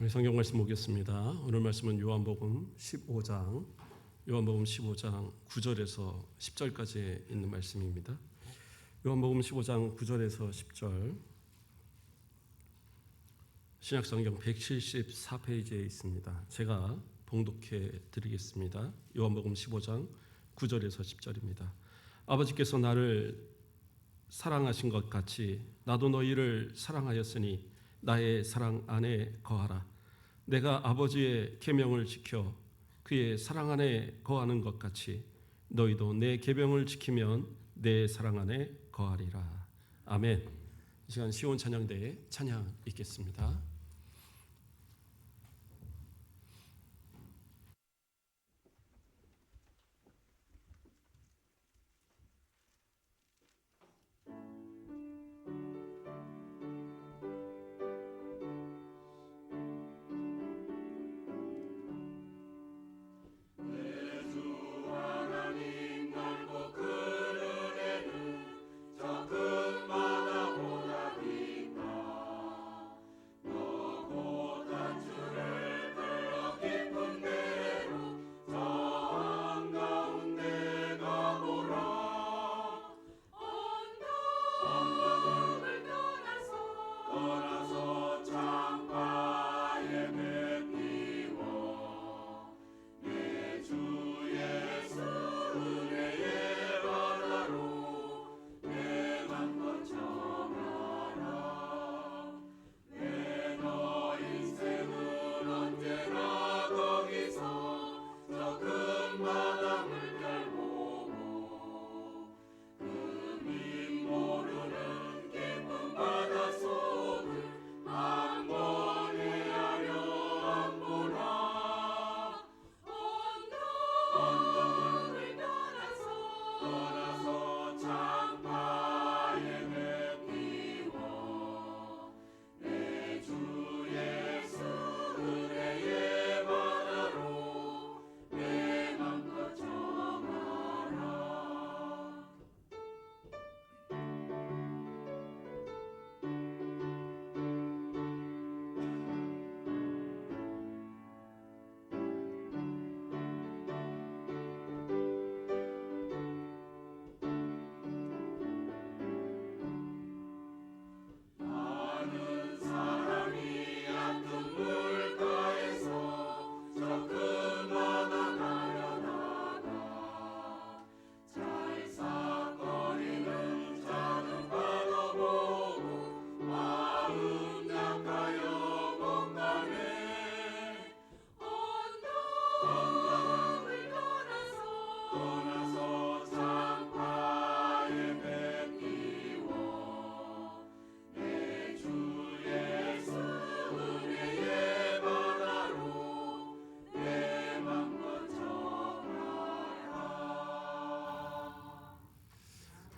우리 성경 말씀 보겠습니다. 오늘 말씀은 요한복음 15장 9절에서 10절까지 있는 말씀입니다. 요한복음 15장 9절에서 10절, 신약성경 174페이지에 있습니다. 제가 봉독해 드리겠습니다. 요한복음 15장 9절에서 10절입니다. 아버지께서 나를 사랑하신 것 같이 나도 너희를 사랑하였으니 나의 사랑 안에 거하라. 내가 아버지의 계명을 지켜 그의 사랑 안에 거하는 것 같이 너희도 내 계명을 지키면 내 사랑 안에 거하리라. 아멘. 이 시간 시온 찬양대에 찬양 읽겠습니다.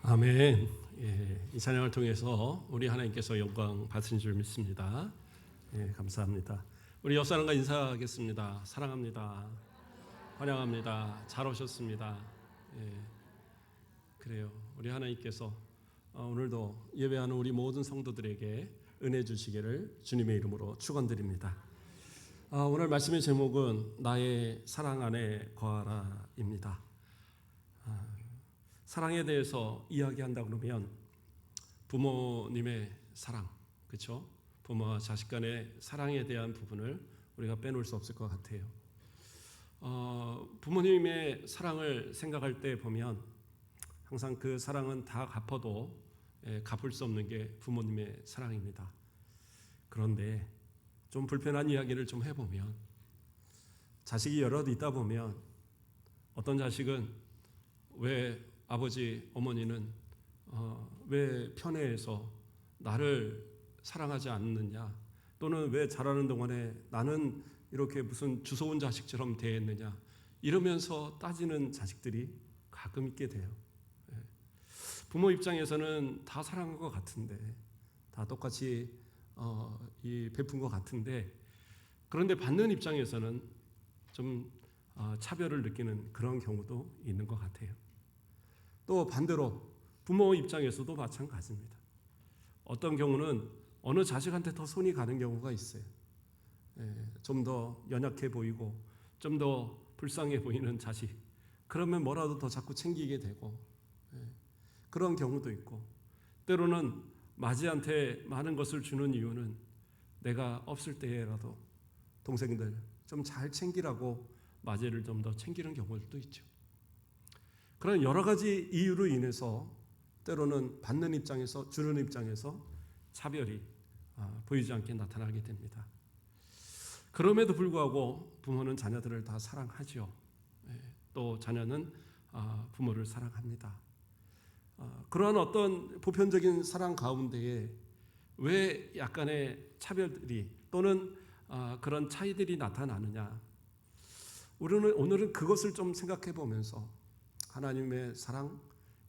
아멘. 이 찬양을 통해서 우리 하나님께서 영광 받으신 줄 믿습니다. 감사합니다. 우리 옆 사람과 인사하겠습니다. 사랑합니다. 환영합니다. 잘 오셨습니다. 그래요. 우리 하나님께서 오늘도 예배하는 우리 모든 성도들에게 은혜 주시기를 주님의 이름으로 축원드립니다. 오늘 말씀의 제목은 나의 사랑 안에 거하라입니다. 사랑에 대해서 이야기한다 그러면 부모님의 사랑, 그렇죠? 부모와 자식 간의 사랑에 대한 부분을 우리가 빼놓을 수 없을 것 같아요. 부모님의 사랑을 생각할 때 보면 항상 그 사랑은 다 갚아도 갚을 수 없는 게 부모님의 사랑입니다. 그런데 좀 불편한 이야기를 좀 해보면 자식이 여럿 있다 보면 어떤 자식은 왜 아버지, 어머니는 왜 편애해서 나를 사랑하지 않느냐, 또는 왜 자라는 동안에 나는 이렇게 무슨 주워온 자식처럼 대했느냐, 이러면서 따지는 자식들이 가끔 있게 돼요. 부모 입장에서는 다 사랑한 것 같은데, 다 똑같이 베푼 것 같은데, 그런데 받는 입장에서는 좀 차별을 느끼는 그런 경우도 있는 것 같아요. 또 반대로 부모 입장에서도 마찬가지입니다. 어떤 경우는 어느 자식한테 더 손이 가는 경우가 있어요. 좀 더 연약해 보이고 좀 더 불쌍해 보이는 자식, 그러면 뭐라도 더 자꾸 챙기게 되고 그런 경우도 있고, 때로는 맞이한테 많은 것을 주는 이유는 내가 없을 때라도 동생들 좀 잘 챙기라고 맞이를 좀 더 챙기는 경우들도 있죠. 그런 여러 가지 이유로 인해서 때로는 받는 입장에서 주는 입장에서 차별이 보이지 않게 나타나게 됩니다. 그럼에도 불구하고 부모는 자녀들을 다 사랑하죠. 또 자녀는 부모를 사랑합니다. 그러한 어떤 보편적인 사랑 가운데에 왜 약간의 차별들이 또는 그런 차이들이 나타나느냐? 우리는 오늘은 그것을 좀 생각해 보면서 하나님의 사랑,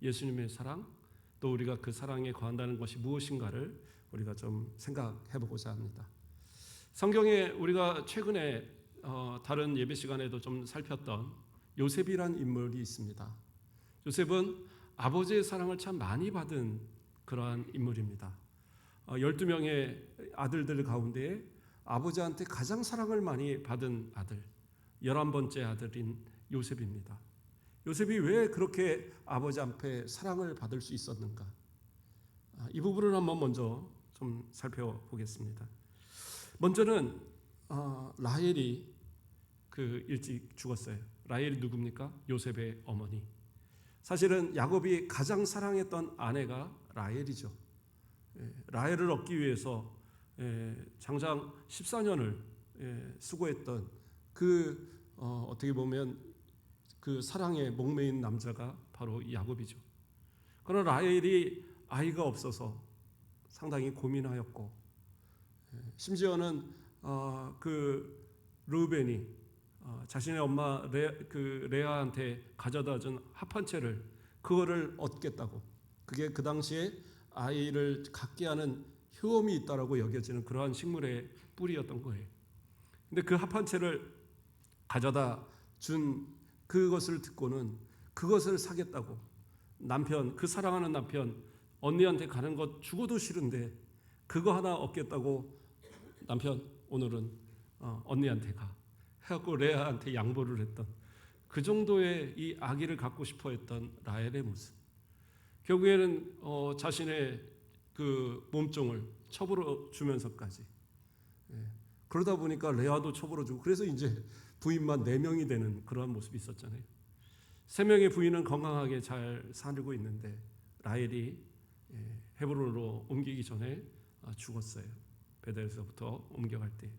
예수님의 사랑, 또 우리가 그 사랑에 거한다는 것이 무엇인가를 우리가 좀 생각해 보고자 합니다. 성경에 우리가 최근에 다른 예배 시간에도 좀 살폈던 요셉이란 인물이 있습니다. 요셉은 아버지의 사랑을 참 많이 받은 그러한 인물입니다. 12명의 아들들 가운데 아버지한테 가장 사랑을 많이 받은 아들, 11번째 아들인 요셉입니다. 요셉이 왜 그렇게 아버지 앞에 사랑을 받을 수 있었는가? 이 부분을 한번 먼저 좀 살펴보겠습니다. 먼저는 라헬이 일찍 죽었어요. 라헬이 누굽니까? 요셉의 어머니. 사실은 야곱이 가장 사랑했던 아내가 라헬이죠. 라헬을 얻기 위해서 장장 14년을 수고했던 어떻게 보면 그 사랑에 목매인 남자가 바로 야곱이죠. 그러나 라헬이 아이가 없어서 상당히 고민하였고, 심지어는 르우벤이 자신의 엄마 레아한테 가져다 준 합 한 채를 그거를 얻겠다고, 그게 그 당시에 아이를 갖게 하는 효험이 있다라고 여겨지는 그러한 식물의 뿌리였던 거예요. 근데 그 합 한 채를 가져다 준 그것을 듣고는 그것을 사겠다고 남편, 그 사랑하는 남편 언니한테 가는 것 죽어도 싫은데 그거 하나 얻겠다고 남편 오늘은 언니한테 가 해갖고 레아한테 양보를 했던 그 정도의 이 아기를 갖고 싶어 했던 라헬의 모습. 결국에는 자신의 그 몸종을 첩으로 주면서까지, 그러다 보니까 레아도 첩으로 주고, 그래서 이제 부인만 4명이 되는 그러한 모습이 있었잖아요. 3명의 부인은 건강하게 잘 살고 있는데 라헬이 헤브론으로 옮기기 전에 죽었어요. 베델에서부터 옮겨갈 때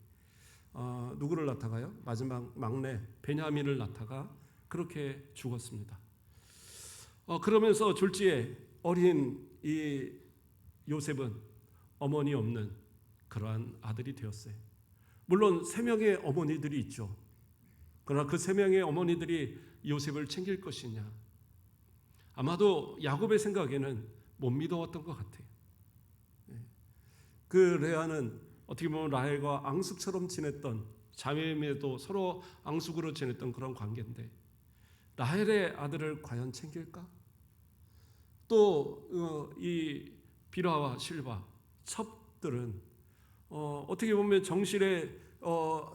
누구를 낳다가요? 마지막 막내 베냐민을 낳다가 그렇게 죽었습니다. 그러면서 졸지에 어린 이 요셉은 어머니 없는 그러한 아들이 되었어요. 물론 3명의 어머니들이 있죠. 그러나 그 3명의 어머니들이 요셉을 챙길 것이냐? 아마도 야곱의 생각에는 못 믿어왔던 것 같아요. 그 레아는 어떻게 보면 라헬과 앙숙처럼 지냈던, 자매임에도 서로 앙숙으로 지냈던 그런 관계인데 라헬의 아들을 과연 챙길까? 또 이 비라와 실바 첩들은 어떻게 보면 정실의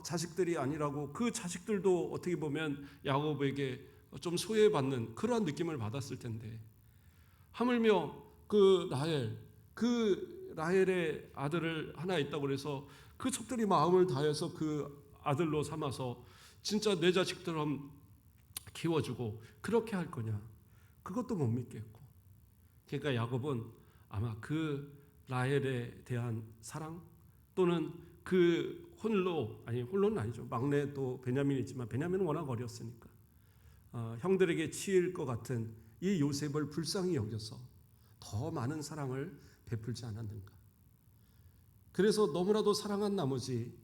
자식들이 아니라고, 그 자식들도 어떻게 보면 야곱에게 좀 소외받는 그러한 느낌을 받았을 텐데, 하물며 그 라헬의 아들을 하나 있다고 해서 그 첩들이 마음을 다해서 그 아들로 삼아서 진짜 내 자식처럼 키워주고 그렇게 할 거냐? 그것도 못 믿겠고, 그러니까 야곱은 아마 그 라헬에 대한 사랑 또는 그 홀로는 아니죠. 막내 또 베냐민이 있지만 베냐민은 워낙 어렸으니까 형들에게 치일 것 같은 이 요셉을 불쌍히 여겨서 더 많은 사랑을 베풀지 않았는가. 그래서 너무나도 사랑한 나머지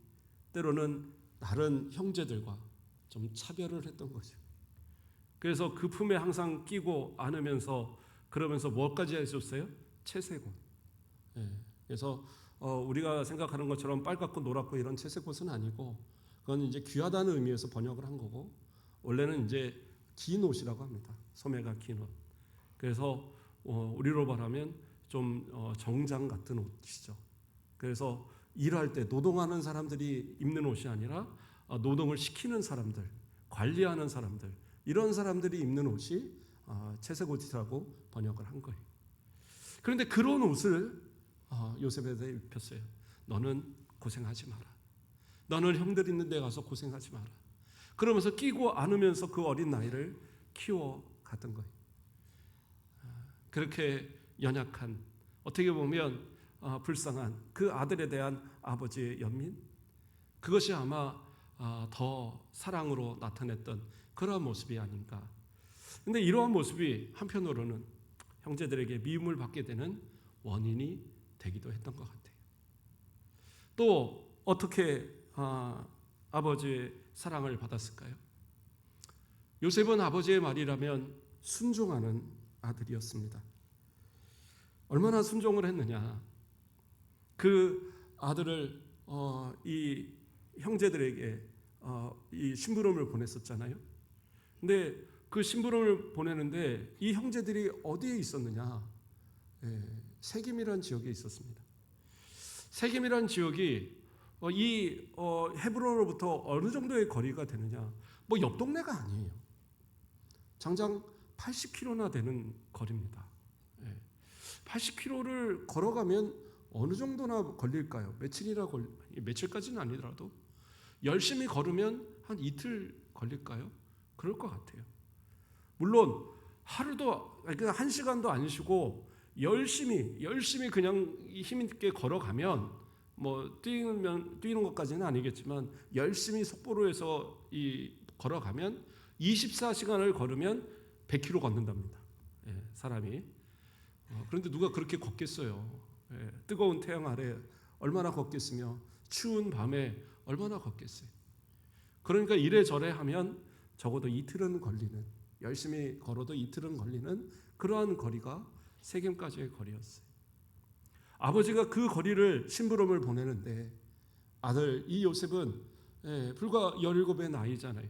때로는 다른 형제들과 좀 차별을 했던 거죠. 그래서 그 품에 항상 끼고 안으면서 그러면서 뭐까지 해줬어요? 채색옷. 그래서 우리가 생각하는 것처럼 빨갛고 노랗고 이런 채색옷은 아니고, 그건 이제 귀하다는 의미에서 번역을 한 거고, 원래는 이제 긴 옷이라고 합니다. 소매가 긴 옷. 그래서 우리로 말하면 좀 정장 같은 옷이죠. 그래서 일할 때 노동하는 사람들이 입는 옷이 아니라 노동을 시키는 사람들, 관리하는 사람들, 이런 사람들이 입는 옷이 채색 옷이라고 번역을 한 거예요. 그런데 그런 옷을 요셉에게 입혔어요. 너는 고생하지 마라. 너는 형들 있는 데 가서 고생하지 마라. 그러면서 끼고 안으면서 그 어린 나이를 키워갔던 거예요. 그렇게 연약한, 어떻게 보면 불쌍한 그 아들에 대한 아버지의 연민, 그것이 아마 더 사랑으로 나타냈던 그러한 모습이 아닌가. 근데 이러한 모습이 한편으로는 형제들에게 미움을 받게 되는 원인이 되기도 했던 것 같아요. 또 어떻게 아버지의 사랑을 받았을까요? 요셉은 아버지의 말이라면 순종하는 아들이었습니다. 얼마나 순종을 했느냐. 그 아들을 이 형제들에게 이 심부름을 보냈었잖아요. 근데 그 심부름을 보내는데 이 형제들이 어디에 있었느냐? 세겜이라는 지역에 있었습니다. 세겜이라는 지역이 이 헤브론으로부터 어느 정도의 거리가 되느냐? 뭐 옆 동네가 아니에요. 장장 80km나 되는 거리입니다. 80km를 걸어가면 어느 정도나 걸릴까요? 며칠까지는 아니더라도 열심히 걸으면 한 이틀 걸릴까요? 그럴 것 같아요. 물론 하루도, 그러니까 1시간도 안 쉬고 열심히 그냥 힘있게 걸어가면 뭐 뛰는 것까지는 아니겠지만 열심히 속보로 해서 걸어가면 24시간을 걸으면 100km 걷는답니다. 사람이. 그런데 누가 그렇게 걷겠어요? 뜨거운 태양 아래 얼마나 걷겠으며 추운 밤에 얼마나 걷겠어요? 그러니까 이래저래 하면 적어도 이틀은 걸리는, 열심히 걸어도 이틀은 걸리는 그러한 거리가 세겜까지의 거리였어요. 아버지가 그 거리를 심부름을 보내는데 아들 이 요셉은 불과 17의 나이잖아요.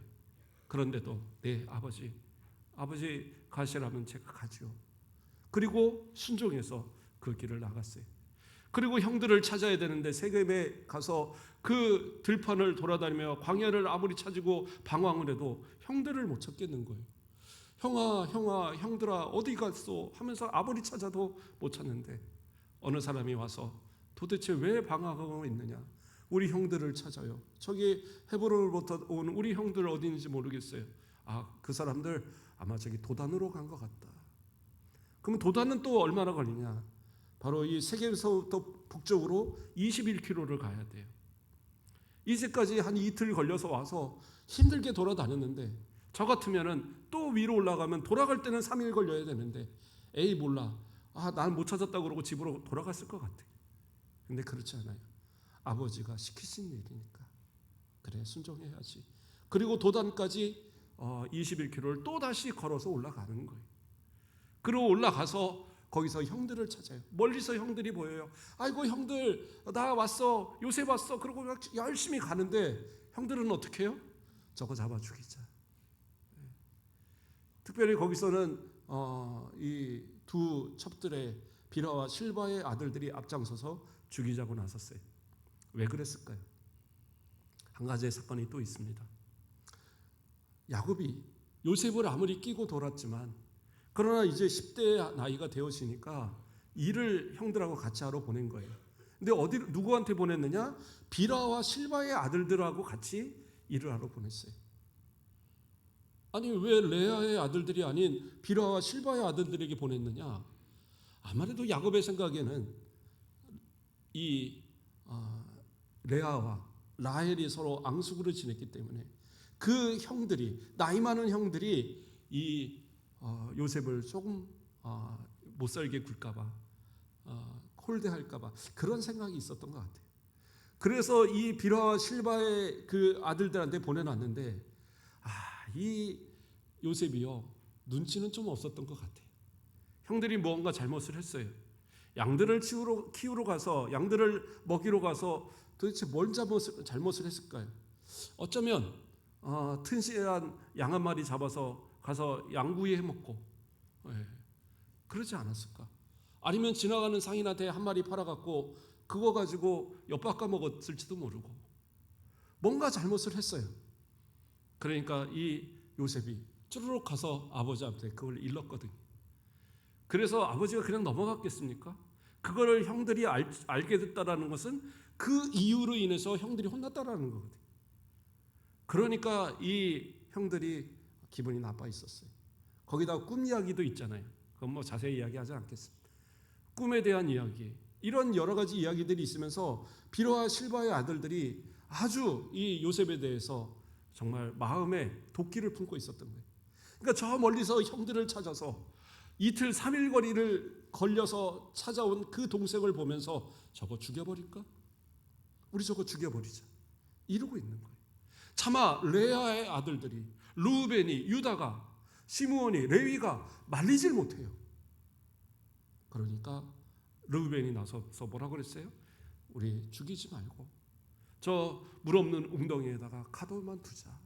그런데도 네 아버지 가시라면 제가 가죠. 그리고 순종해서 그 길을 나갔어요. 그리고 형들을 찾아야 되는데 세겜에 가서 그 들판을 돌아다니며 광야를 아무리 찾고 방황을 해도 형들을 못 찾겠는 거예요. 형아 형들아 어디 갔어 하면서 아무리 찾아도 못 찾는데 어느 사람이 와서 도대체 왜 방황하고 있느냐, 우리 형들을 찾아요. 저기 헤브론으로부터 온 우리 형들 어디 있는지 모르겠어요. 그 사람들 아마 저기 도단으로 간 것 같다. 그러면 도단은 또 얼마나 걸리냐? 바로 이 세겜에서부터 북쪽으로 21km를 가야 돼요. 이제까지 한 이틀 걸려서 와서 힘들게 돌아다녔는데 저 같으면은 또 위로 올라가면 돌아갈 때는 3일 걸려야 되는데 몰라. 난 못 찾았다고 그러고 집으로 돌아갔을 것 같아. 근데 그렇지 않아요. 아버지가 시키신 일이니까 그래 순종해야지. 그리고 도단까지 21km를 또 다시 걸어서 올라가는 거예요. 그리고 올라가서 거기서 형들을 찾아요. 멀리서 형들이 보여요. 아이고 형들 나 왔어, 요셉 왔어. 그러고 열심히 가는데 형들은 어떻게 해요? 저거 잡아 죽이자. 특별히 거기서는 이 두 첩들의 비라와 실바의 아들들이 앞장서서 죽이자고 나섰어요. 왜 그랬을까요? 한 가지의 사건이 또 있습니다. 야곱이 요셉을 아무리 끼고 돌았지만 그러나 이제 10대 나이가 되어지니까 일을 형들하고 같이 하러 보낸 거예요. 근데 누구한테 보냈느냐? 비라와 실바의 아들들하고 같이 일을 하러 보냈어요. 아니 왜 레아의 아들들이 아닌 비라와 실바의 아들들에게 보냈느냐? 아무래도 야곱의 생각에는 이 레아와 라헬이 서로 앙숙으로 지냈기 때문에 그 형들이, 나이 많은 형들이 이 요셉을 조금 못 살게 굴까봐, 홀대할까봐 그런 생각이 있었던 것 같아요. 그래서 이 비라와 실바의 그 아들들한테 보내놨는데 이 요셉이요 눈치는 좀 없었던 것 같아요. 형들이 뭔가 잘못을 했어요. 양들을 키우러 가서, 양들을 먹이러 가서 도대체 뭘 잘못을 했을까요? 어쩌면 튼실한 양 한 마리 잡아서 가서 양구이 해먹고 그러지 않았을까? 아니면 지나가는 상인한테 한 마리 팔아갖고 그거 가지고 엿바꿔 먹었을지도 모르고 뭔가 잘못을 했어요. 그러니까 이 요셉이 쭈르륵 가서 아버지한테 그걸 일렀거든요. 그래서 아버지가 그냥 넘어갔겠습니까? 그거를 형들이 알게 됐다라는 것은 그 이유로 인해서 형들이 혼났다라는 거거든요. 그러니까 이 형들이 기분이 나빠 있었어요. 거기다 꿈 이야기도 있잖아요. 그건 뭐 자세히 이야기하지 않겠습니다. 꿈에 대한 이야기, 이런 여러 가지 이야기들이 있으면서 비로와 실바의 아들들이 아주 이 요셉에 대해서 정말 마음에 도끼를 품고 있었던 거예요. 그러니까 저 멀리서 형들을 찾아서 이틀 3일 거리를 걸려서 찾아온 그 동생을 보면서 저거 죽여버릴까? 우리 저거 죽여버리자. 이러고 있는 거예요. 차마 레아의 아들들이 루벤이, 유다가, 시므온이, 레위가 말리질 못해요. 그러니까 루벤이 나서서 뭐라고 그랬어요? 우리 죽이지 말고 저 물 없는 웅덩이에다가 가둬만 두자.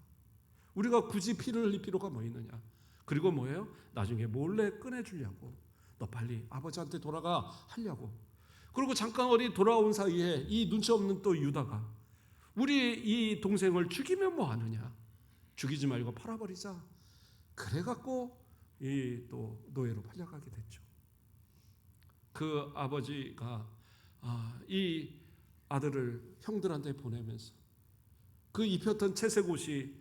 우리가 굳이 피를 흘릴 필요가 뭐 있느냐. 그리고 뭐예요? 나중에 몰래 꺼내주려고. 너 빨리 아버지한테 돌아가 하려고. 그리고 잠깐 어디 돌아온 사이에 이 눈치 없는 또 유다가 우리 이 동생을 죽이면 뭐 하느냐. 죽이지 말고 팔아버리자. 그래갖고 이 또 노예로 팔려가게 됐죠. 그 아버지가 이 아들을 형들한테 보내면서 그 입혔던 채색 옷이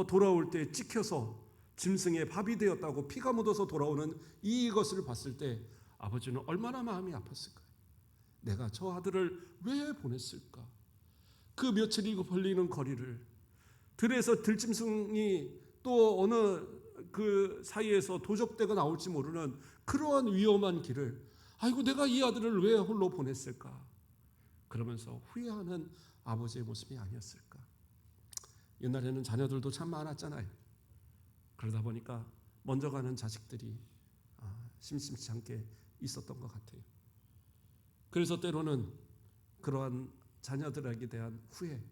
돌아올 때 찍혀서 짐승의 밥이 되었다고 피가 묻어서 돌아오는 이것을 봤을 때 아버지는 얼마나 마음이 아팠을까요? 내가 저 아들을 왜 보냈을까? 그 며칠이 걸리는 거리를 들에서 들짐승이 또 어느 그 사이에서 도적대가 나올지 모르는 그러한 위험한 길을 아이고 내가 이 아들을 왜 홀로 보냈을까? 그러면서 후회하는 아버지의 모습이 아니었을까? 옛날에는 자녀들도 참 많았잖아요. 그러다 보니까 먼저 가는 자식들이 심심치 않게 있었던 것 같아요. 그래서 때로는 그러한 자녀들에게 대한 후회,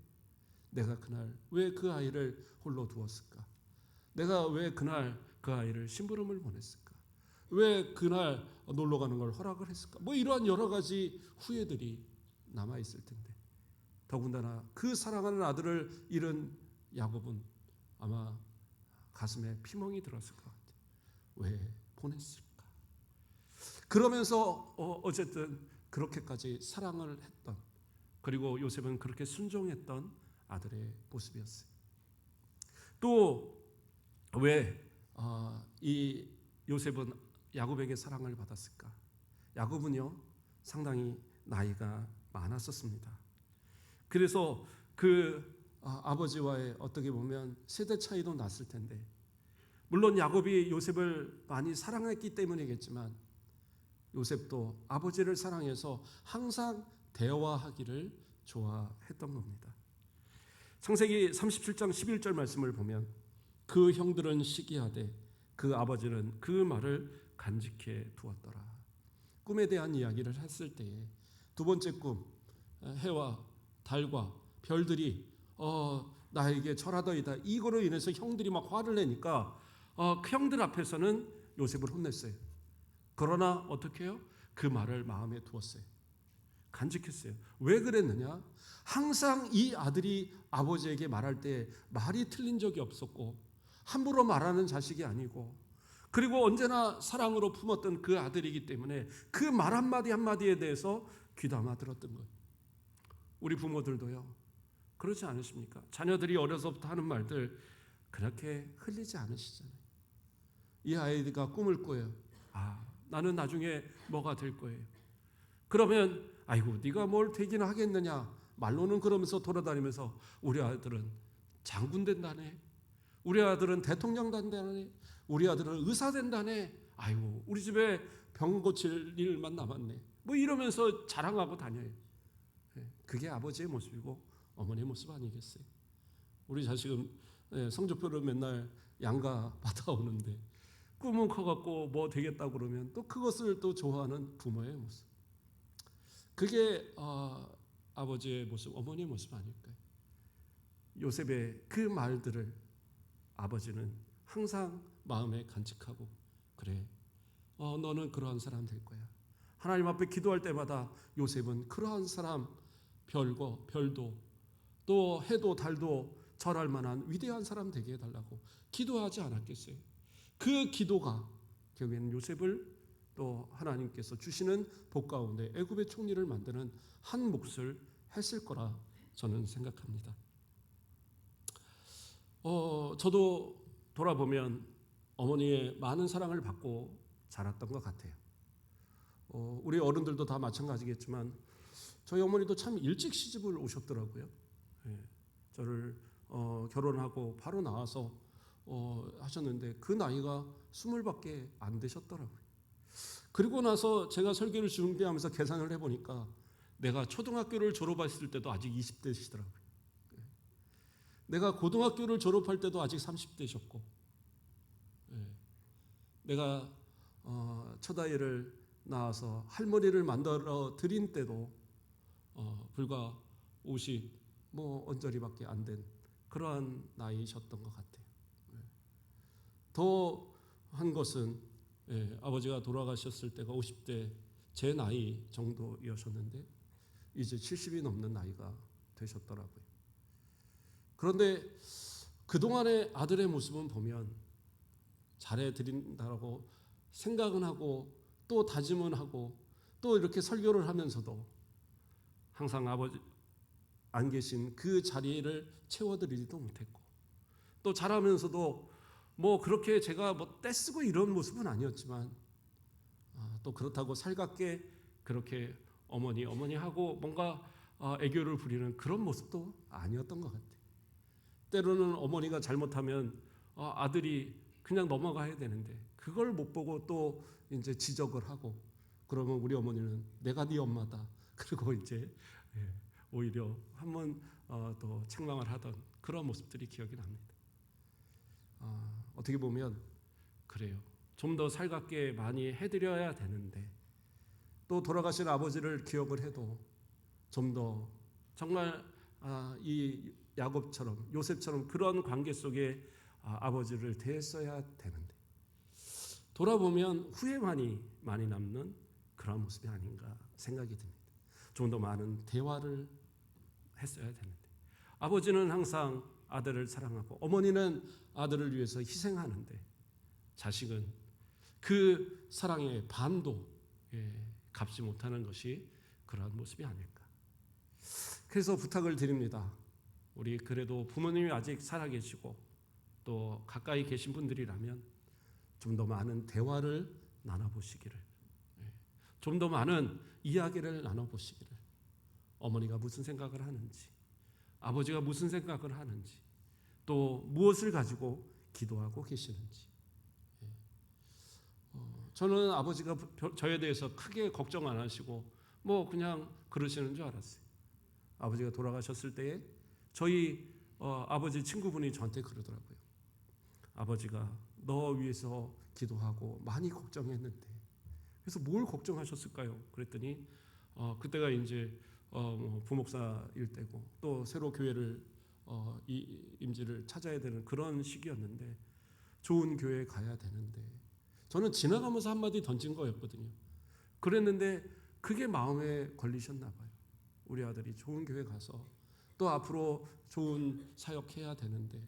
내가 그날 왜 그 아이를 홀로 두었을까? 내가 왜 그날 그 아이를 심부름을 보냈을까? 왜 그날 놀러 가는 걸 허락을 했을까? 뭐 이러한 여러 가지 후회들이 남아 있을 텐데 더군다나 그 사랑하는 아들을 잃은 야곱은 아마 가슴에 피멍이 들었을 것 같아요. 왜 보냈을까? 그러면서 어쨌든 그렇게까지 사랑을 했던, 그리고 요셉은 그렇게 순종했던 아들의 모습이었어요. 또 왜 이 요셉은 야곱에게 사랑을 받았을까? 야곱은요 상당히 나이가 많았었습니다. 그래서 그 아버지와의 어떻게 보면 세대 차이도 났을 텐데, 물론 야곱이 요셉을 많이 사랑했기 때문이겠지만 요셉도 아버지를 사랑해서 항상 대화하기를 좋아했던 겁니다. 창세기 37장 11절 말씀을 보면 그 형들은 시기하되 그 아버지는 그 말을 간직해 두었더라. 꿈에 대한 이야기를 했을 때에 두 번째 꿈, 해와 달과 별들이 나에게 절하더이다. 이거로 인해서 형들이 막 화를 내니까 그 형들 앞에서는 요셉을 혼냈어요. 그러나 어떻게 해요? 그 말을 마음에 두었어요. 간직했어요. 왜 그랬느냐? 항상 이 아들이 아버지에게 말할 때 말이 틀린 적이 없었고 함부로 말하는 자식이 아니고, 그리고 언제나 사랑으로 품었던 그 아들이기 때문에 그 말 한마디 한마디에 대해서 귀담아 들었던 거예요. 우리 부모들도요 그렇지 않으십니까? 자녀들이 어려서부터 하는 말들 그렇게 흘리지 않으시잖아요. 이 아이가 꿈을 꿔요. 나는 나중에 뭐가 될 거예요. 그러면 아이고 네가 뭘 되긴 하겠느냐, 말로는 그러면서 돌아다니면서 우리 아들은 장군 된다네, 우리 아들은 대통령 된다네, 우리 아들은 의사 된다네, 아이고 우리 집에 병 고칠 일만 남았네, 뭐 이러면서 자랑하고 다녀요. 그게 아버지의 모습이고 어머니의 모습 아니겠어요? 우리 자식은 성적표를 맨날 양가 받아오는데 꿈은 커갖고 뭐 되겠다 그러면 또 그것을 또 좋아하는 부모의 모습, 그게 아버지의 모습, 어머니의 모습 아닐까요? 요셉의 그 말들을 아버지는 항상 마음에 간직하고, 그래 너는 그러한 사람 될 거야, 하나님 앞에 기도할 때마다 요셉은 그러한 사람, 별도 또 해도 달도 절할 만한 위대한 사람 되게 해달라고 기도하지 않았겠어요? 그 기도가 결국에는 요셉을 또 하나님께서 주시는 복 가운데 애굽의 총리를 만드는 한 몫을 했을 거라 저는 생각합니다. 저도 돌아보면 어머니의 많은 사랑을 받고 자랐던 것 같아요. 우리 어른들도 다 마찬가지겠지만 저희 어머니도 참 일찍 시집을 오셨더라고요. 예, 저를 결혼하고 바로 나와서 하셨는데 그 나이가 20밖에 안 되셨더라고요. 그리고 나서 제가 설교를 준비하면서 계산을 해보니까 내가 초등학교를 졸업했을 때도 아직 20대시더라고요. 내가 고등학교를 졸업할 때도 아직 30대셨고, 내가 첫 아이를 낳아서 할머니를 만들어 드린 때도 불과 50 언저리밖에 안 된 그러한 나이셨던 것 같아요. 더 한 것은 아버지가 돌아가셨을 때가 50대 제 나이 정도이셨는데 이제 70이 넘는 나이가 되셨더라고요. 그런데 그동안의 아들의 모습은 보면 잘해드린다고 생각은 하고 또 다짐은 하고 또 이렇게 설교를 하면서도 항상 아버지 안 계신 그 자리를 채워드리지도 못했고 또 잘하면서도 그렇게 제가 떼쓰고 이런 모습은 아니었지만 또 그렇다고 살갑게 그렇게 어머니 하고 뭔가 애교를 부리는 그런 모습도 아니었던 것 같아요. 때로는 어머니가 잘못하면 아들이 그냥 넘어가야 되는데 그걸 못 보고 또 이제 지적을 하고 그러면 우리 어머니는 내가 네 엄마다. 그리고 이제 오히려 한번 또 책망을 하던 그런 모습들이 기억이 납니다. 어떻게 보면 그래요. 좀 더 살갑게 많이 해드려야 되는데 또 돌아가신 아버지를 기억을 해도 좀 더 정말 이 야곱처럼 요셉처럼 그런 관계 속에 아버지를 대했어야 되는데 돌아보면 후회만이 많이 남는 그런 모습이 아닌가 생각이 듭니다. 좀 더 많은 대화를 했어야 되는데 아버지는 항상 아들을 사랑하고 어머니는 아들을 위해서 희생하는데 자식은 그 사랑의 반도 갚지 못하는 것이 그러한 모습이 아닐까. 그래서 부탁을 드립니다. 우리 그래도 부모님이 아직 살아계시고 또 가까이 계신 분들이라면 좀 더 많은 대화를 나눠보시기를, 좀 더 많은 이야기를 나눠보시기를, 어머니가 무슨 생각을 하는지, 아버지가 무슨 생각을 하는지, 또 무엇을 가지고 기도하고 계시는지. 저는 아버지가 저에 대해서 크게 걱정 안 하시고 그냥 그러시는 줄 알았어요. 아버지가 돌아가셨을 때에 저희 아버지 친구분이 저한테 그러더라고요. 아버지가 너 위해서 기도하고 많이 걱정했는데 그래서 뭘 걱정하셨을까요? 그랬더니 그때가 이제 부목사일 때고 또 새로 교회를 임지를 찾아야 되는 그런 시기였는데 좋은 교회에 가야 되는데 저는 지나가면서 한마디 던진 거였거든요. 그랬는데 그게 마음에 걸리셨나 봐요. 우리 아들이 좋은 교회 가서 또 앞으로 좋은 사역해야 되는데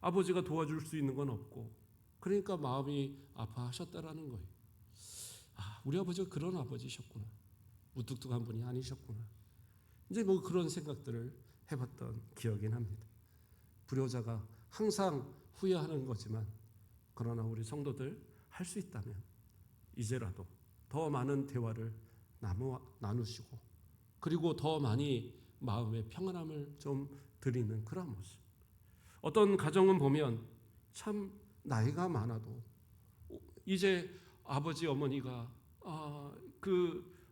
아버지가 도와줄 수 있는 건 없고 그러니까 마음이 아파하셨다라는 거예요. 우리 아버지가 그런 아버지셨구나. 무뚝뚝한 분이 아니셨구나. 이제 그런 생각들을 해봤던 기억이 납니다. 불효자가 항상 후회하는 거지만 그러나 우리 성도들 할 수 있다면 이제라도 더 많은 대화를 나누시고 그리고 더 많이 마음의 평안함을 좀 드리는 그런 모습. 어떤 가정은 보면 참 나이가 많아도 이제 아버지 어머니가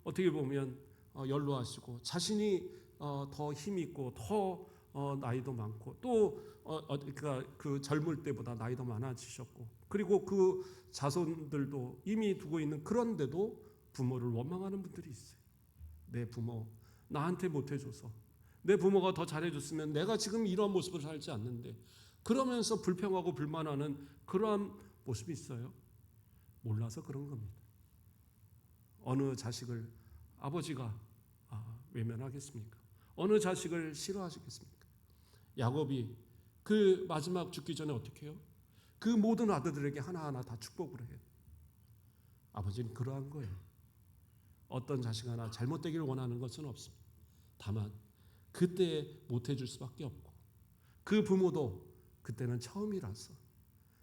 어떻게 보면 연로하시고 자신이 더 힘이 있고 더 나이도 많고 또 그러니까 그 젊을 때보다 나이도 많아지셨고 그리고 그 자손들도 이미 두고 있는 그런데도 부모를 원망하는 분들이 있어요. 내 부모 나한테 못해줘서 내 부모가 더 잘해줬으면 내가 지금 이런 모습을 살지 않는데 그러면서 불평하고 불만하는 그러한 모습이 있어요. 몰라서 그런 겁니다. 어느 자식을 아버지가 외면하겠습니까? 어느 자식을 싫어하시겠습니까? 야곱이 그 마지막 죽기 전에 어떻게 해요? 그 모든 아들들에게 하나하나 다 축복을 해요. 아버지는 그러한 거예요. 어떤 자식 하나 잘못되기를 원하는 것은 없습니다. 다만 그때 못해줄 수밖에 없고, 그 부모도 그때는 처음이라서,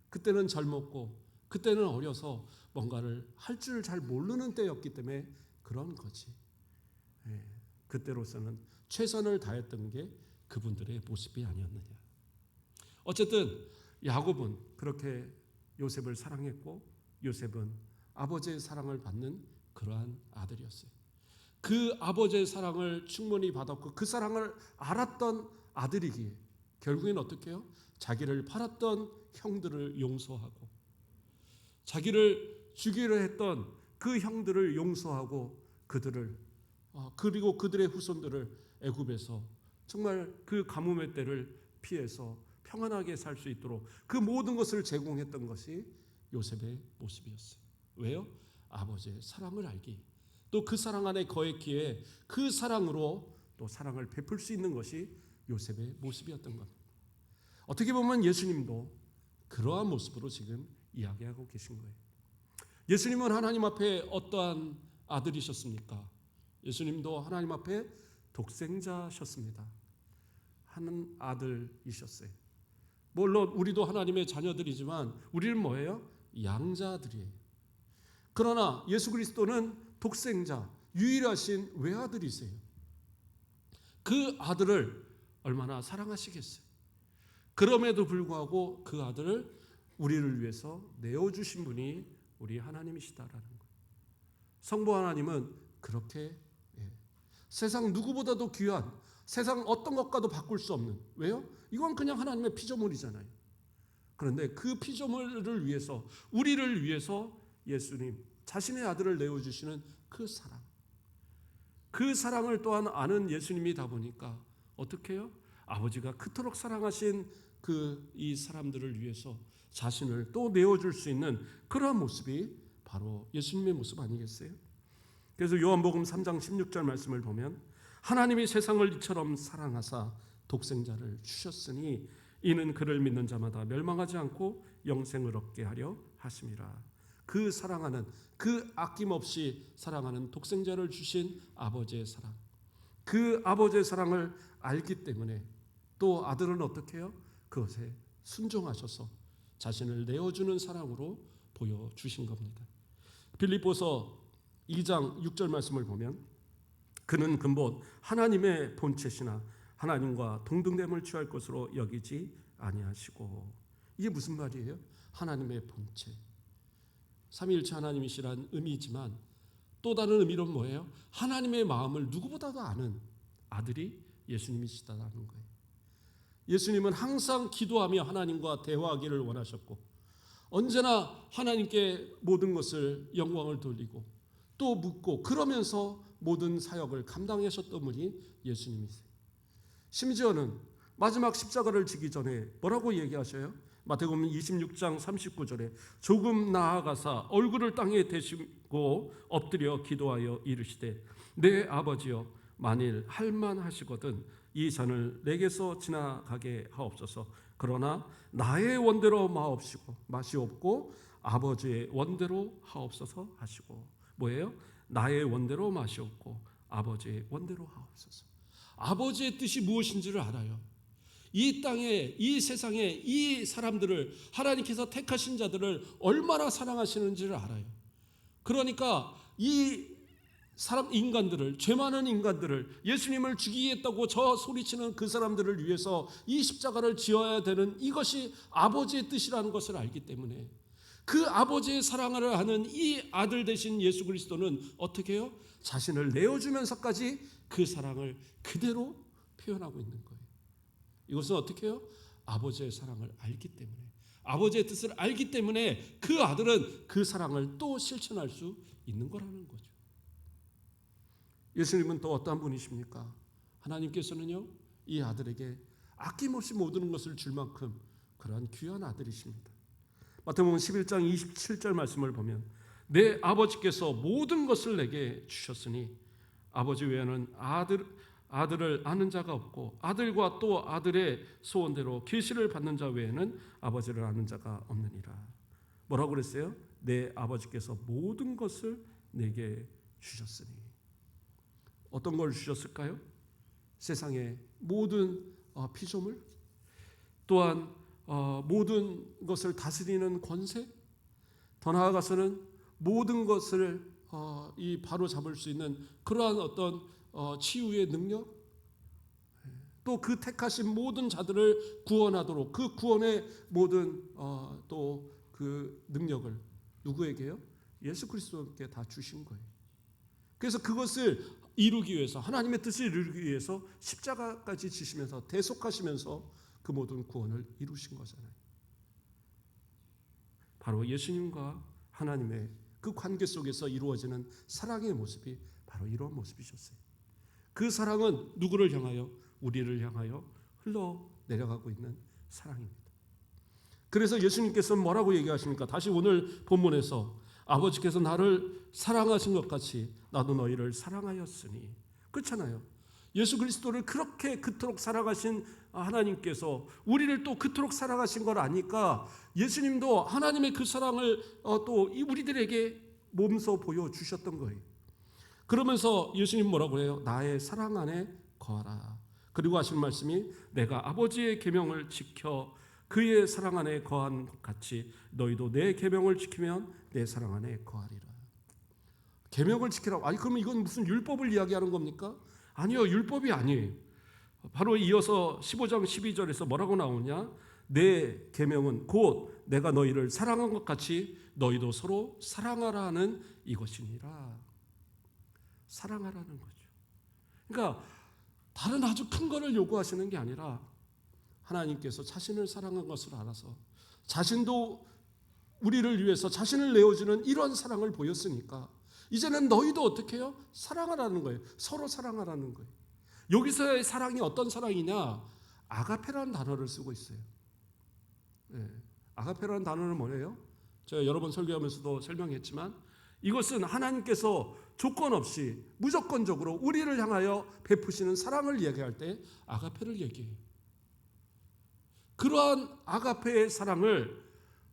그때는 젊었고, 그때는 어려서 뭔가를 할 줄 잘 모르는 때였기 때문에 그런 거지. 그때로서는 최선을 다했던 게 그분들의 모습이 아니었느냐. 어쨌든 야곱은 그렇게 요셉을 사랑했고, 요셉은 아버지의 사랑을 받는 그러한 아들이었어요. 그 아버지의 사랑을 충분히 받았고 그 사랑을 알았던 아들이기에 결국엔 어떻게 해요? 자기를 팔았던 형들을 용서하고, 자기를 죽이려 했던 그 형들을 용서하고, 그리고 그들의 후손들을 애굽에서 정말 그 가뭄의 때를 피해서 평안하게 살 수 있도록 그 모든 것을 제공했던 것이 요셉의 모습이었어요. 왜요? 아버지의 사랑을 알기, 또 그 사랑 안에 거했기에 그 사랑으로 또 사랑을 베풀 수 있는 것이 요셉의 모습이었던 겁니다. 어떻게 보면 예수님도 그러한 모습으로 지금 이야기하고 계신 거예요. 예수님은 하나님 앞에 어떠한 아들이셨습니까? 예수님도 하나님 앞에 독생자셨습니다. 한 아들이셨어요. 물론 우리도 하나님의 자녀들이지만 우리는 뭐예요? 양자들이에요. 그러나 예수 그리스도는 독생자, 유일하신 외아들이세요. 그 아들을 얼마나 사랑하시겠어요? 그럼에도 불구하고 그 아들을 우리를 위해서 내어주신 분이 우리 하나님이시다라는 거예요. 성부 하나님은 그렇게 세상 누구보다도 귀한, 세상 어떤 것과도 바꿀 수 없는, 왜요? 이건 그냥 하나님의 피조물이잖아요. 그런데 그 피조물을 위해서, 우리를 위해서 예수님 자신의 아들을 내어주시는 그 사랑, 그 사랑을 또한 아는 예수님이다 보니까 어떻게 해요? 아버지가 그토록 사랑하신 이 사람들을 위해서 자신을 또 내어줄 수 있는 그러한 모습이 바로 예수님의 모습 아니겠어요? 그래서 요한복음 3장 16절 말씀을 보면 하나님이 세상을 이처럼 사랑하사 독생자를 주셨으니 이는 그를 믿는 자마다 멸망하지 않고 영생을 얻게 하려 하심이라. 그 사랑하는, 그 아낌없이 사랑하는 독생자를 주신 아버지의 사랑, 그 아버지의 사랑을 알기 때문에 또 아들은 어떻게 해요? 그것에 순종하셔서 자신을 내어주는 사랑으로 보여주신 겁니다. 빌립보서 2장 6절 말씀을 보면 그는 근본 하나님의 본체시나 하나님과 동등됨을 취할 것으로 여기지 아니하시고. 이게 무슨 말이에요? 하나님의 본체, 삼위일체 하나님이시란 의미지만 또 다른 의미로는 뭐예요? 하나님의 마음을 누구보다도 아는 아들이 예수님이시다라는 거예요. 예수님은 항상 기도하며 하나님과 대화하기를 원하셨고 언제나 하나님께 모든 것을 영광을 돌리고 또 묻고 그러면서 모든 사역을 감당하셨던 분이 예수님이세요. 심지어는 마지막 십자가를 지기 전에 뭐라고 얘기하셔요? 마태복음 26장 39절에 조금 나아가사 얼굴을 땅에 대시고 엎드려 기도하여 이르시되 내 아버지여 만일 할만하시거든 이 잔을 내게서 지나가게 하옵소서. 그러나 나의 원대로 마시옵고 아버지의 원대로 하옵소서 하시고. 뭐예요? 나의 원대로 마시옵고 아버지의 원대로 하옵소서. 아버지의 뜻이 무엇인지를 알아요. 이 땅에, 이 세상에 이 사람들을, 하나님께서 택하신 자들을 얼마나 사랑하시는지를 알아요. 그러니까 이 인간들을, 죄 많은 인간들을, 예수님을 죽이겠다고 저 소리치는 그 사람들을 위해서 이 십자가를 지어야 되는 이것이 아버지의 뜻이라는 것을 알기 때문에 그 아버지의 사랑을 하는 이 아들 되신 예수 그리스도는 어떻게 해요? 자신을 내어주면서까지 그 사랑을 그대로 표현하고 있는 거예요. 이것은 어떻게 해요? 아버지의 사랑을 알기 때문에, 아버지의 뜻을 알기 때문에 그 아들은 그 사랑을 또 실천할 수 있는 거라는 거죠. 예수님은 또 어떠한 분이십니까? 하나님께서는요, 이 아들에게 아낌없이 모든 것을 줄 만큼 그러한 귀한 아들이십니다. 마태복음 11장 27절 말씀을 보면 내 아버지께서 모든 것을 내게 주셨으니 아버지 외에는 아들을 아는 자가 없고 아들과 또 아들의 소원대로 계시를 받는 자 외에는 아버지를 아는 자가 없느니라. 뭐라고 그랬어요? 내 아버지께서 모든 것을 내게 주셨으니. 어떤 걸 주셨을까요? 세상의 모든 피조물, 또한 모든 것을 다스리는 권세, 더 나아가서는 모든 것을 이 바로 잡을 수 있는 그러한 어떤 치유의 능력, 또 그 택하신 모든 자들을 구원하도록 그 구원의 모든 또 그 능력을 누구에게요? 예수 그리스도께 다 주신 거예요. 그래서 그것을 이루기 위해서, 하나님의 뜻을 이루기 위해서 십자가까지 지시면서 대속하시면서 그 모든 구원을 이루신 거잖아요. 바로 예수님과 하나님의 그 관계 속에서 이루어지는 사랑의 모습이 바로 이런 모습이셨어요. 그 사랑은 누구를 향하여? 우리를 향하여 흘러내려가고 있는 사랑입니다. 그래서 예수님께서는 뭐라고 얘기하십니까? 다시 오늘 본문에서 아버지께서 나를 사랑하신 것 같이 나도 너희를 사랑하였으니. 그렇잖아요. 예수 그리스도를 그렇게 그토록 사랑하신 하나님께서 우리를 또 그토록 사랑하신 걸 아니까 예수님도 하나님의 그 사랑을 또 우리들에게 몸소 보여주셨던 거예요. 그러면서 예수님 뭐라고 해요? 나의 사랑 안에 거하라. 그리고 하신 말씀이 내가 아버지의 계명을 지켜 그의 사랑 안에 거한 것 같이 너희도 내 계명을 지키면 내 사랑 안에 거하리라. 계명을 지키라고. 아니 그러면 이건 무슨 율법을 이야기하는 겁니까? 아니요, 율법이 아니에요. 바로 이어서 15장 12절에서 뭐라고 나오냐? 내 계명은 곧 내가 너희를 사랑한 것 같이 너희도 서로 사랑하라 하는 이것이니라. 사랑하라는 거죠. 그러니까 다른 아주 큰 거를 요구하시는 게 아니라 하나님께서 자신을 사랑한 것을 알아서 자신도 우리를 위해서 자신을 내어주는 이런 사랑을 보였으니까 이제는 너희도 어떻게 해요? 사랑하라는 거예요. 서로 사랑하라는 거예요. 여기서의 사랑이 어떤 사랑이냐? 아가페라는 단어를 쓰고 있어요. 네. 아가페라는 단어는 뭐예요? 제가 여러 번 설교하면서도 설명했지만 이것은 하나님께서 조건 없이 무조건적으로 우리를 향하여 베푸시는 사랑을 이야기할 때 아가페를 얘기해요. 그러한 아가페의 사랑을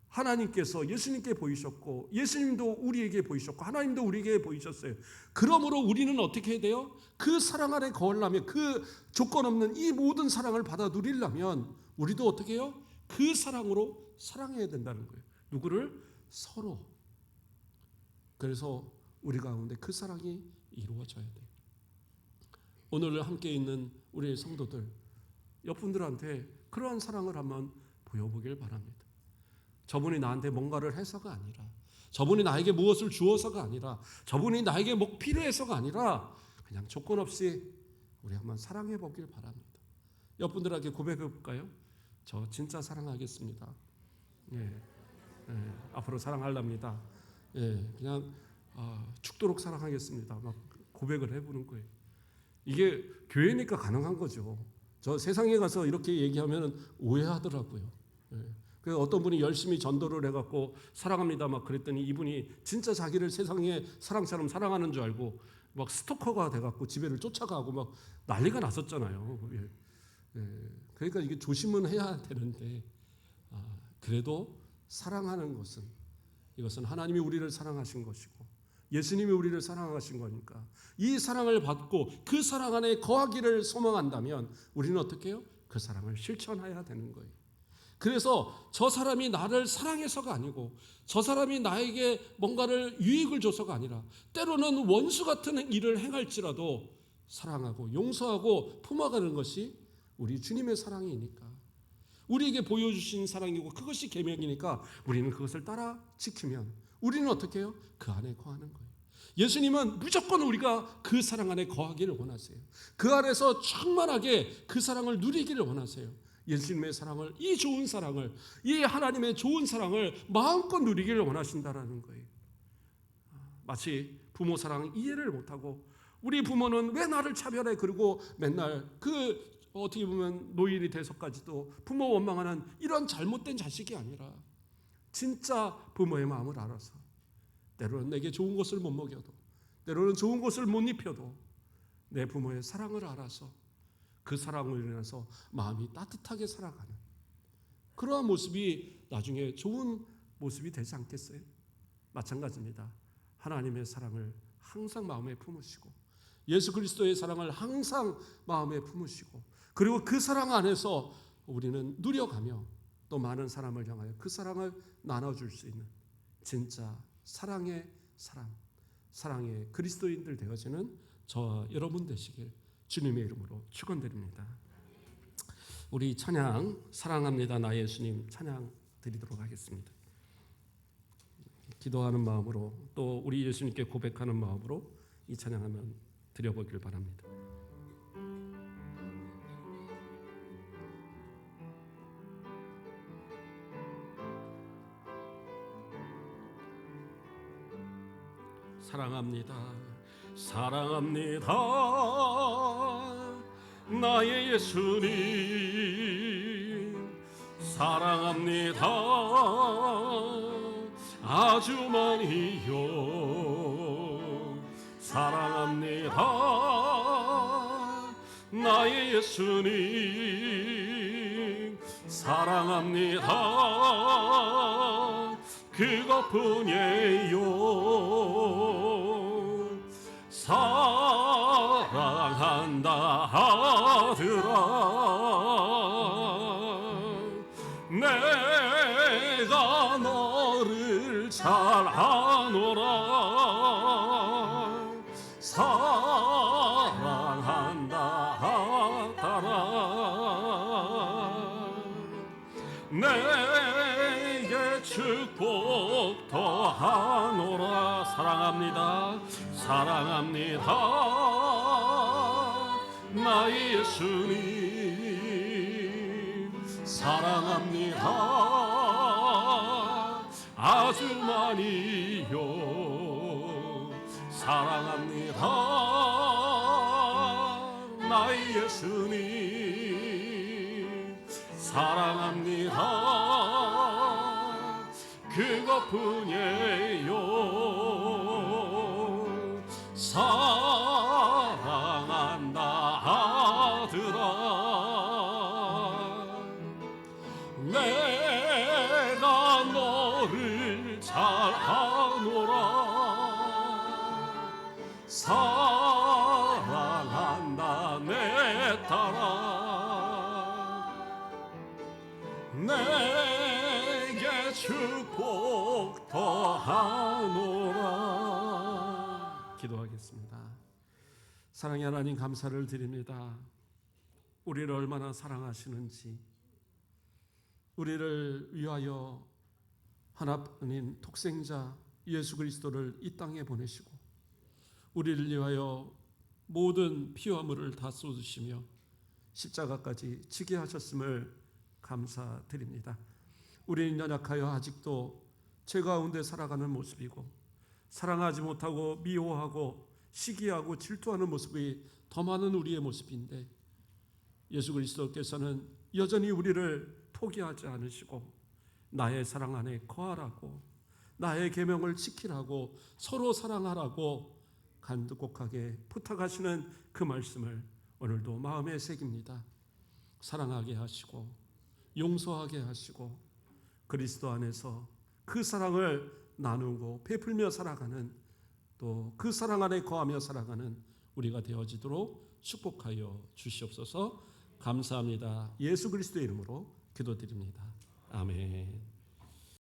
하나님께서 예수님께 보이셨고 예수님도 우리에게 보이셨고 하나님도 우리에게 보이셨어요. 그러므로 우리는 어떻게 해야 돼요? 그 사랑 안에 거하려면 그 조건 없는 이 모든 사랑을 받아 누리려면 우리도 어떻게 해요? 그 사랑으로 사랑해야 된다는 거예요. 누구를? 서로. 그래서 우리 가운데 그 사랑이 이루어져야 돼요. 오늘 함께 있는 우리 성도들 옆분들한테 그러한 사랑을 한번 보여보길 바랍니다. 저분이 나한테 뭔가를 해서가 아니라 저분이 나에게 무엇을 주어서가 아니라 저분이 나에게 뭐 필요해서가 아니라 그냥 조건 없이 우리 한번 사랑해 보길 바랍니다. 옆분들에게 고백해 볼까요? 저 진짜 사랑하겠습니다. 예, 앞으로 사랑하랍니다. 예, 그냥 죽도록 사랑하겠습니다. 막 고백을 해보는 거예요. 이게 교회니까 가능한 거죠. 저 세상에 가서 이렇게 얘기하면 오해하더라고요. 예. 그래서 어떤 분이 열심히 전도를 해갖고 사랑합니다 막 그랬더니 이분이 진짜 자기를 세상에 사랑처럼 사랑하는 줄 알고 막 스토커가 돼갖고 집에를 쫓아가고 막 난리가 났었잖아요. 예. 예. 그러니까 이게 조심은 해야 되는데 그래도 사랑하는 것은 이것은 하나님이 우리를 사랑하신 것이고 예수님이 우리를 사랑하신 거니까 이 사랑을 받고 그 사랑 안에 거하기를 소망한다면 우리는 어떻게 해요? 그 사랑을 실천해야 되는 거예요. 그래서 저 사람이 나를 사랑해서가 아니고 저 사람이 나에게 뭔가를 유익을 줘서가 아니라 때로는 원수 같은 일을 행할지라도 사랑하고 용서하고 품어가는 것이 우리 주님의 사랑이니까 우리에게 보여주신 사랑이고 그것이 계명이니까 우리는 그것을 따라 지키면 우리는 어떻게 해요? 그 안에 거하는 거예요. 예수님은 무조건 우리가 그 사랑 안에 거하기를 원하세요. 그 안에서 충만하게 그 사랑을 누리기를 원하세요. 예수님의 사랑을, 이 좋은 사랑을, 이 하나님의 좋은 사랑을 마음껏 누리기를 원하신다라는 거예요. 마치 부모 사랑 이해를 못하고 우리 부모는 왜 나를 차별해? 그리고 맨날 그 어떻게 보면 노인이 돼서까지도 부모 원망하는 이런 잘못된 자식이 아니라 진짜 부모의 마음을 알아서 때로는 내게 좋은 것을 못 먹여도, 때로는 좋은 것을 못 입혀도 내 부모의 사랑을 알아서 그 사랑으로 인해서 마음이 따뜻하게 살아가는 그러한 모습이 나중에 좋은 모습이 되지 않겠어요? 마찬가지입니다. 하나님의 사랑을 항상 마음에 품으시고 예수 그리스도의 사랑을 항상 마음에 품으시고 그리고 그 사랑 안에서 우리는 누려가며 또 많은 사람을 향하여 그 사랑을 나눠줄 수 있는 진짜 사랑의 사람, 사랑의 그리스도인들 되어지는 저와 여러분 되시길 주님의 이름으로 축원드립니다. 우리 찬양 사랑합니다 나 예수님 찬양 드리도록 하겠습니다. 기도하는 마음으로 또 우리 예수님께 고백하는 마음으로 이 찬양하면 드려보길 바랍니다. 사랑합니다 사랑합니다 나의 예수님 사랑합니다 아주 많이요 사랑합니다 나의 예수님 사랑합니다 그것뿐이에요 사랑한다 하더라 내가 너를 잘 아노라 사랑한다 하더라 내게 축복 더하노라 사랑합니다 사랑합니다 나의 예수님 사랑합니다 아주 많이요 사랑합니다 나의 예수님 사랑합니다 그것뿐이에요 사랑한다 하더라 내가 너를 잘 아노라 사랑한다 내 딸아 내게 축복 더하노라 기도하겠습니다. 사랑의 하나님 감사를 드립니다. 우리를 얼마나 사랑하시는지 우리를 위하여 하나뿐인 독생자 예수 그리스도를 이 땅에 보내시고 우리를 위하여 모든 피와 물을 다 쏟으시며 십자가까지 지게 하셨음을 감사드립니다. 우리는 연약하여 아직도 죄 가운데 살아가는 모습이고 사랑하지 못하고 미워하고 시기하고 질투하는 모습이 더 많은 우리의 모습인데 예수 그리스도께서는 여전히 우리를 포기하지 않으시고 나의 사랑 안에 거하라고 나의 계명을 지키라고 서로 사랑하라고 간곡하게 부탁하시는 그 말씀을 오늘도 마음에 새깁니다. 사랑하게 하시고 용서하게 하시고 그리스도 안에서 그 사랑을 나누고 베풀며 살아가는 또 그 사랑 안에 거하며 살아가는 우리가 되어지도록 축복하여 주시옵소서. 감사합니다. 예수 그리스도의 이름으로 기도드립니다. 아멘.